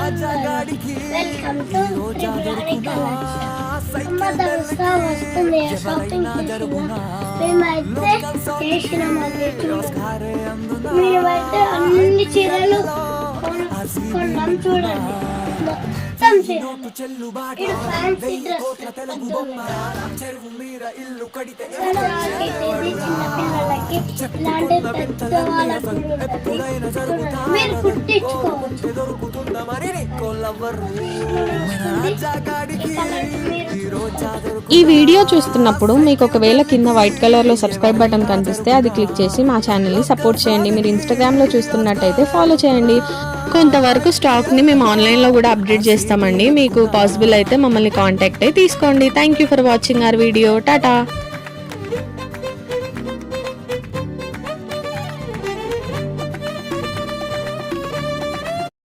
Welcome to Tripurari collection. Dasara వస్తుంది, shopping చేసిన మేమైతే చేసినామండి. మేమైతే అన్ని చీరలు కొన్నాం చూడండి. మొత్తం చీరలు, ఇది ఫ్యాన్సీ డ్రెస్ చిన్నపిల్లలకి ఇలాంటి పెద్దవాళ్ళకు మీరు కుట్టించుకోవచ్చు. ఈ వీడియో చూస్తున్నప్పుడు మీకు ఒకవేళ కింద వైట్ కలర్ లో సబ్స్క్రైబ్ బటన్ కనిపిస్తే అది క్లిక్ చేసి మా ఛానల్ ని సపోర్ట్ చేయండి. మీరు ఇన్స్టాగ్రామ్ లో చూస్తున్నట్టయితే ఫాలో చేయండి. కొంతవరకు స్టాక్ ని మేము ఆన్లైన్ లో కూడా అప్డేట్ చేస్తామండి. మీకు పాసిబుల్ అయితే మమ్మల్ని కాంటాక్ట్ అయ్యి తీసుకోండి. Thank you for watching our video. Tata.